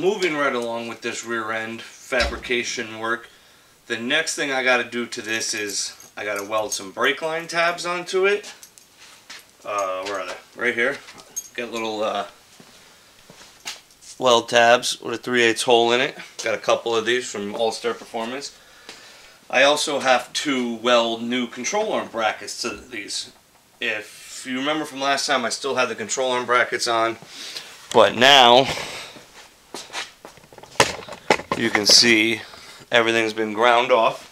moving right along with this rear end fabrication work, the next thing I got to do to this is I got to weld some brake line tabs onto it. Where are they? Right here. Got little weld tabs with a 3/8 hole in it. Got a couple of these from All-Star Performance. I also have to weld new control arm brackets to these. If you remember from last time, I still had the control arm brackets on, but now you can see everything's been ground off.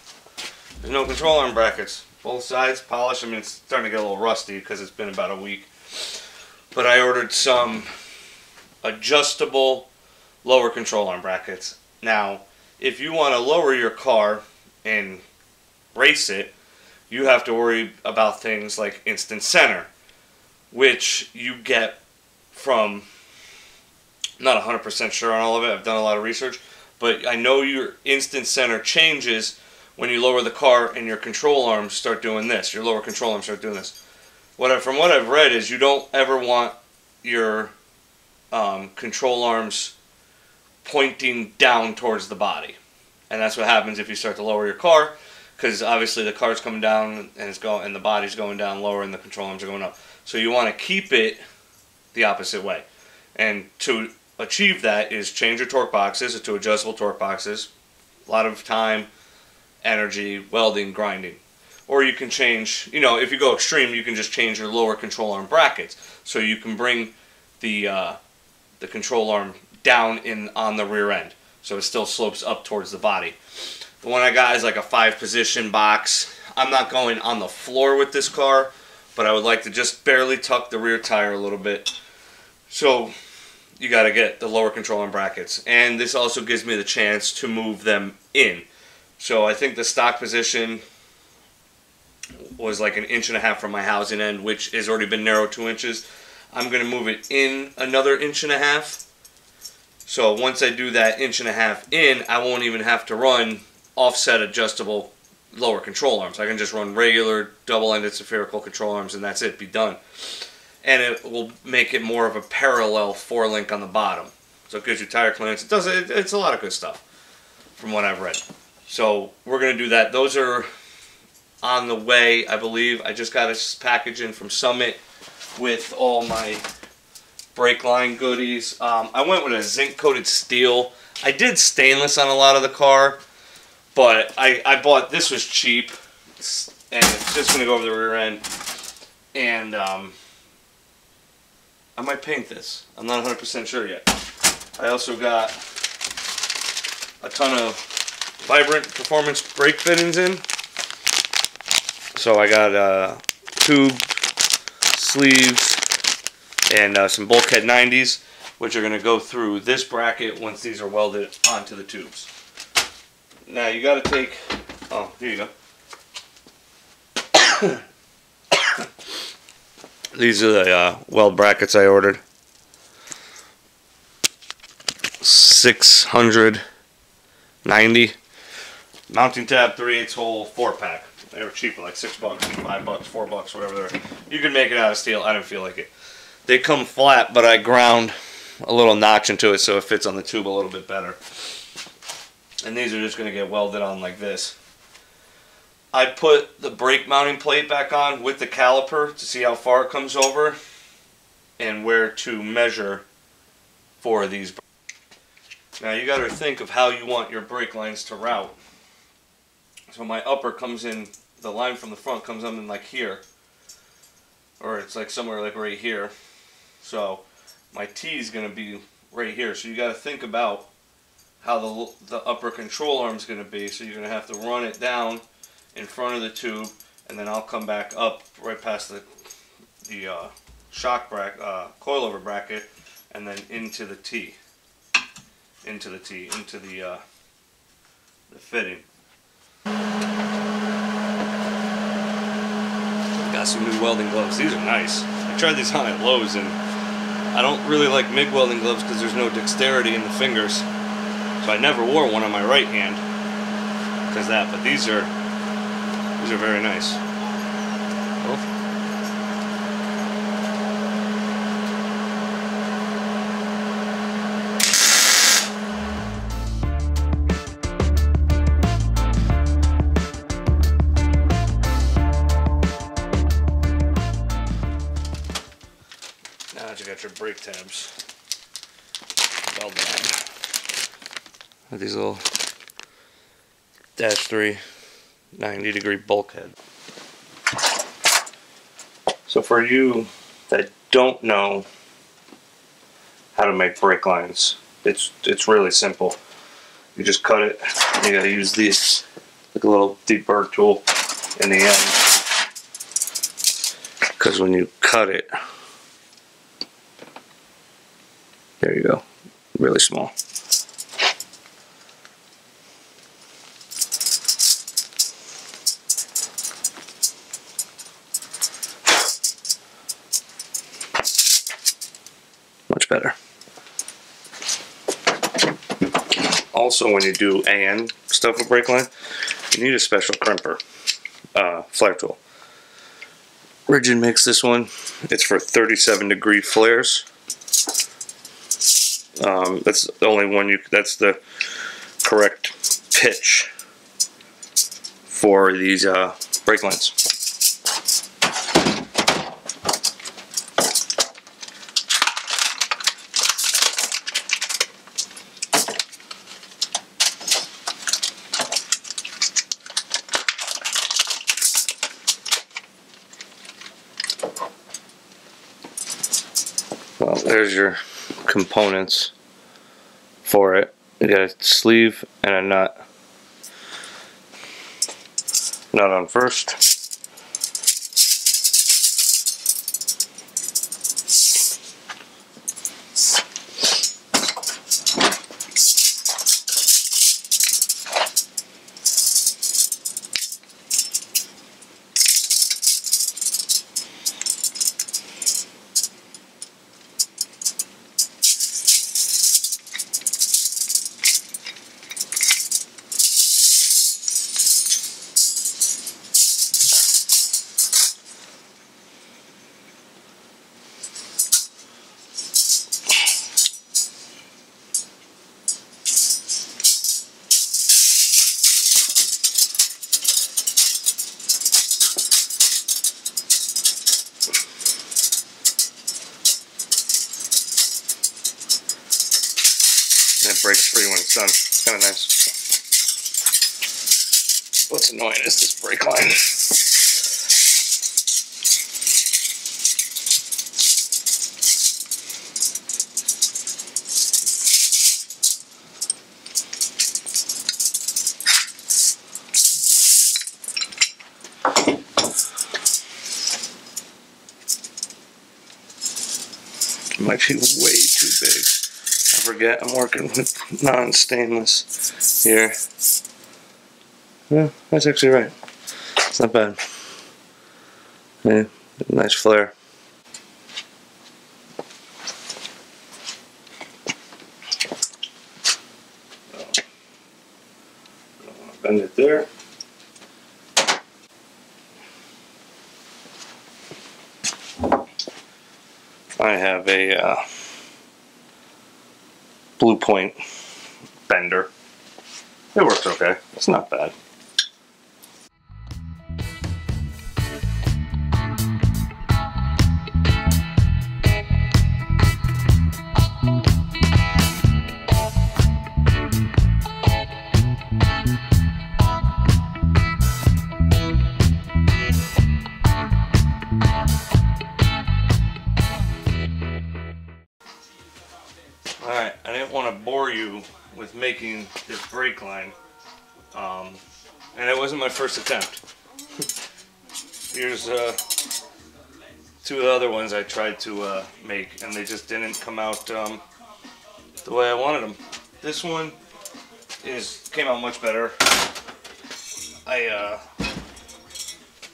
There's no control arm brackets. Both sides polished. I mean, it's starting to get a little rusty because it's been about a week. But I ordered some adjustable lower control arm brackets. Now, if you want to lower your car and race it, you have to worry about things like instant center, which you get from, I'm not 100% sure on all of it, I've done a lot of research, but I know your instant center changes when you lower the car and your control arms start doing this. Your lower control arms start doing this. From what I've read is you don't ever want your control arms pointing down towards the body. And that's what happens if you start to lower your car, because obviously the car's coming down and the body's going down lower and the control arms are going up. So you want to keep it the opposite way. And to achieve that is change your torque boxes to adjustable torque boxes. A lot of time, energy, welding, grinding. Or you can change, if you go extreme, you can just change your lower control arm brackets. So you can bring the control arm down on the rear end, so it still slopes up towards the body. The one I got is like a 5-position box. I'm not going on the floor with this car, but I would like to just barely tuck the rear tire a little bit. So you got to get the lower control arm brackets, and this also gives me the chance to move them in. So I think the stock position was like 1.5 inches from my housing end, which has already been narrowed 2 inches. I'm going to move it in another 1.5 inches. So once I do that 1.5 inches in, I won't even have to run offset adjustable lower control arms. I can just run regular double-ended spherical control arms, and that's it, be done. And it will make it more of a parallel 4-link on the bottom. So it gives you tire clearance. It's a lot of good stuff from what I've read. So we're going to do that. Those are on the way, I believe. I just got a package in from Summit with all my brake line goodies. I went with a zinc coated steel. I did stainless on a lot of the car, but I bought, this was cheap, and it's just going to go over the rear end. And I might paint this. I'm not 100% sure yet. I also got a ton of Vibrant Performance brake fittings in. So I got tube sleeves and some bulkhead 90s, which are going to go through this bracket once these are welded onto the tubes. Now you got to take, oh, here you go. These are the weld brackets I ordered. 690. Mounting tab, 3/8 hole, 4-pack. They were cheap, like $6, $5, $4, whatever they're. You can make it out of steel. I didn't feel like it. They come flat, but I ground a little notch into it so it fits on the tube a little bit better. And these are just going to get welded on like this. I put the brake mounting plate back on with the caliper to see how far it comes over and where to measure for these. Now you got to think of how you want your brake lines to route. So my upper comes in, the line from the front comes in like here, or it's like somewhere like right here. So my T is going to be right here. So you got to think about how the upper control arm is going to be. So you're going to have to run it down in front of the tube, and then I'll come back up right past the shock bracket, coilover bracket, and then into the T, into the fitting. Got some new welding gloves. These are nice. I tried these on at Lowe's, and I don't really like MIG welding gloves because there's no dexterity in the fingers. So I never wore one on my right hand because that. But these are very nice. Oh. tabs. Well done. With these little -3 90-degree bulkhead. So for you that don't know how to make brake lines, it's really simple. You just cut it. You gotta use these, like a little deep burr tool in the end, because when you cut it, there you go, really small. Much better. Also, when you do AN stuff with brake line, you need a special crimper, flare tool. Rigid makes this one. It's for 37-degree flares. That's the only one that's the correct pitch for these brake lines. Well, there's your components for it. You got a sleeve and a nut. Nut on first. And it breaks free when it's done. It's kind of nice. What's annoying is this brake line. It might be way too big. I forget I'm working with non-stainless here. Yeah, that's actually right. It's not bad. Yeah, nice flare. Bend it there. I have a Blue Point bender. It works okay. It's not bad. Alright, I didn't want to bore you with making this brake line, and it wasn't my first attempt. Here's two of the other ones I tried to make, and they just didn't come out the way I wanted them. This one came out much better. The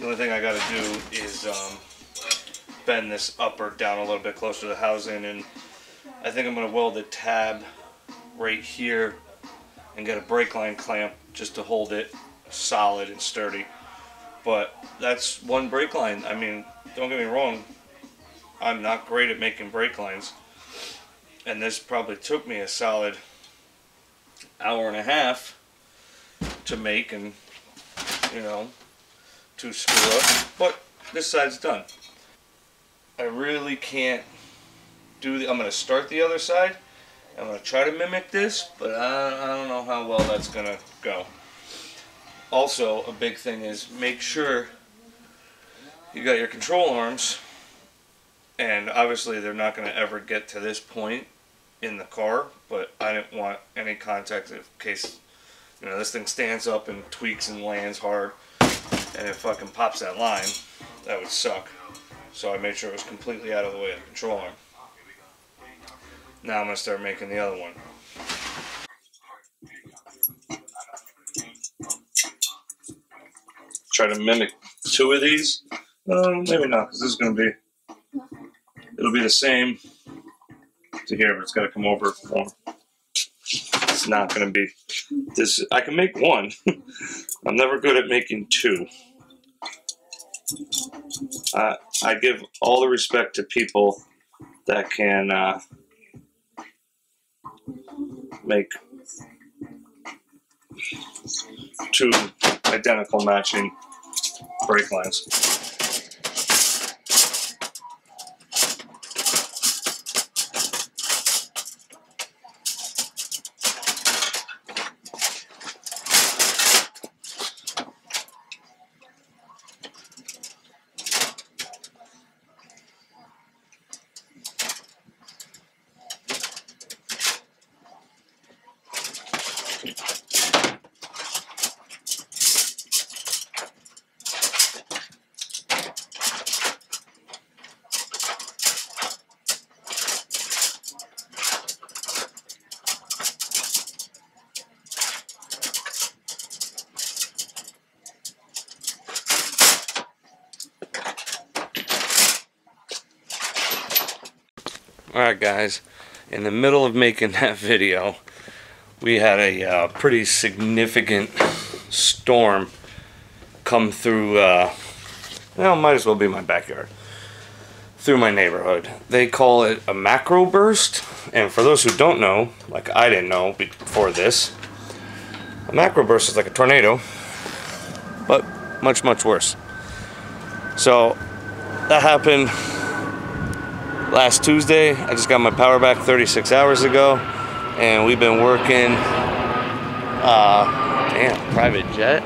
only thing I got to do is bend this up or down a little bit closer to the housing, and I think I'm going to weld a tab right here and get a brake line clamp just to hold it solid and sturdy. But that's one brake line. I mean, don't get me wrong, I'm not great at making brake lines, and this probably took me a solid hour and a half to make and, you know, to screw up, but this side's done. I really can't I'm gonna start the other side. I'm gonna try to mimic this, but I don't know how well that's gonna go. Also, a big thing is make sure you got your control arms, and obviously they're not gonna ever get to this point in the car, but I didn't want any contact in case, you know, this thing stands up and tweaks and lands hard and it fucking pops that line. That would suck. So I made sure it was completely out of the way of the control arm. Now I'm going to start making the other one. Try to mimic 2 of these. Maybe not, because this is going to be, it'll be the same to here, but it's got to come over more. It's not going to be this. I can make 1. I'm never good at making 2. I give all the respect to people that can make 2 identical matching brake lines. Alright guys, in the middle of making that video, we had a pretty significant storm come through, well, might as well be my backyard, through my neighborhood. They call it a macro burst, and for those who don't know, like I didn't know before this, a macro burst is like a tornado, but much, much worse. So, that happened last Tuesday. I just got my power back 36 hours ago, and we've been working, damn, private jet,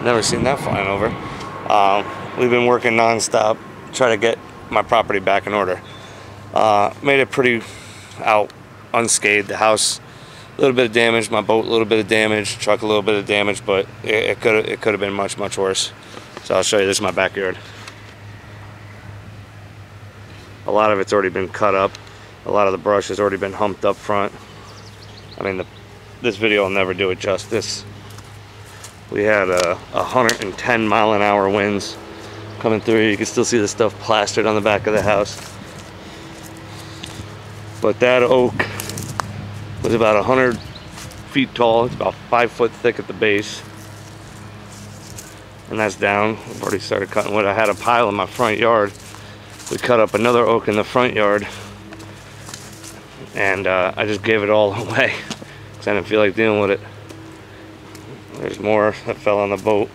never seen that flying over. We've been working non-stop, trying to get my property back in order. Made it pretty out unscathed. The house, a little bit of damage, my boat, a little bit of damage, truck, a little bit of damage, but it could have been much, much worse. So I'll show you, this is my backyard. A lot of it's already been cut up. A lot of the brush has already been humped up front. I mean, this video will never do it justice. We had 110 mile-an-hour winds coming through. You can still see the stuff plastered on the back of the house. But that oak was about 100 feet tall. It's about 5 foot thick at the base. And that's down. I've already started cutting wood. I had a pile in my front yard. We cut up another oak in the front yard, and I just gave it all away because I didn't feel like dealing with it. There's more that fell on the boat.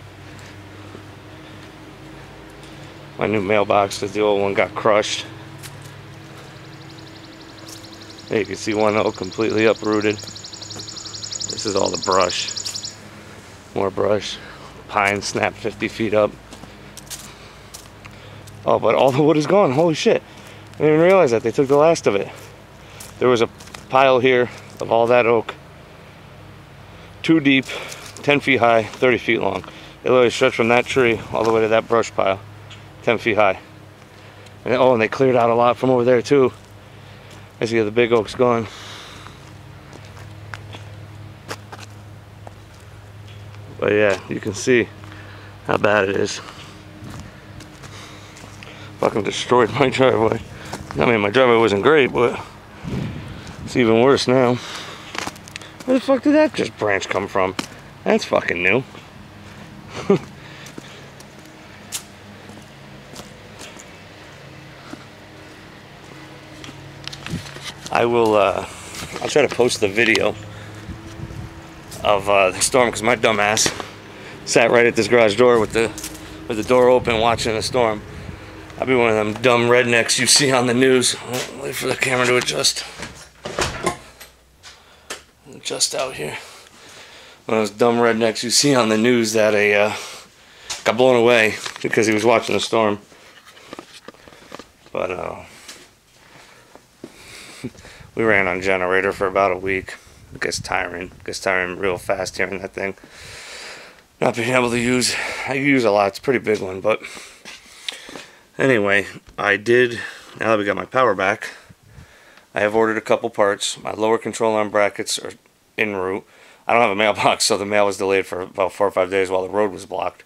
My new mailbox, because the old one got crushed. There you can see one oak completely uprooted. This is all the brush. More brush. Pine snapped 50 feet up. Oh, but all the wood is gone. Holy shit. I didn't even realize that. They took the last of it. There was a pile here of all that oak. 2 deep, 10 feet high, 30 feet long. It literally stretched from that tree all the way to that brush pile. 10 feet high. And oh, and they cleared out a lot from over there too. I see the big oak's gone. But yeah, you can see how bad it is. Fucking destroyed my driveway. I mean, my driveway wasn't great, but it's even worse now. Where the fuck did that just branch come from? That's fucking new. I'll try to post the video of the storm, because my dumbass sat right at this garage door with the door open watching the storm. I'll be one of them dumb rednecks you see on the news. Wait for the camera to adjust. Just out here. One of those dumb rednecks you see on the news that got blown away because he was watching a storm. But we ran on generator for about a week. It gets tiring. It gets tiring real fast hearing that thing. Not being able to use. I use a lot. It's a pretty big one, but anyway, I did. Now that we got my power back, I have ordered a couple parts. My lower control arm brackets are en route. I don't have a mailbox, so the mail was delayed for about 4 or 5 days while the road was blocked.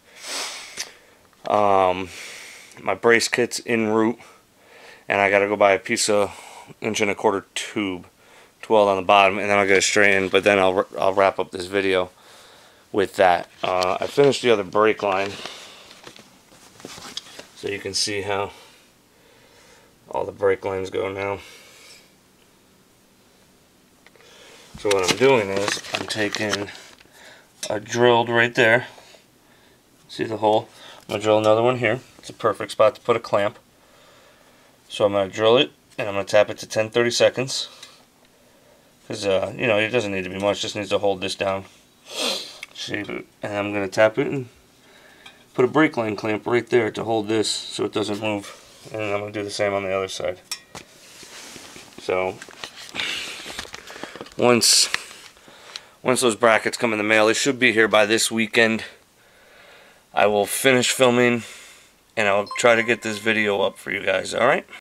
My brace kit's en route, and I got to go buy a piece of 1.25" tube to weld on the bottom, and then I'll get it straightened. But then I'll wrap up this video with that. I finished the other brake line, so you can see how all the brake lines go now. So what I'm doing is I'm taking a drilled right there. See the hole? I'm going to drill another one here. It's a perfect spot to put a clamp. So I'm going to drill it and I'm going to tap it to 10-30 because you know, it doesn't need to be much, just needs to hold this down. Shape it. And I'm going to tap it and put a brake line clamp right there to hold this so it doesn't move. And I'm going to do the same on the other side. So once those brackets come in the mail, they should be here by this weekend. I will finish filming and I'll try to get this video up for you guys, alright?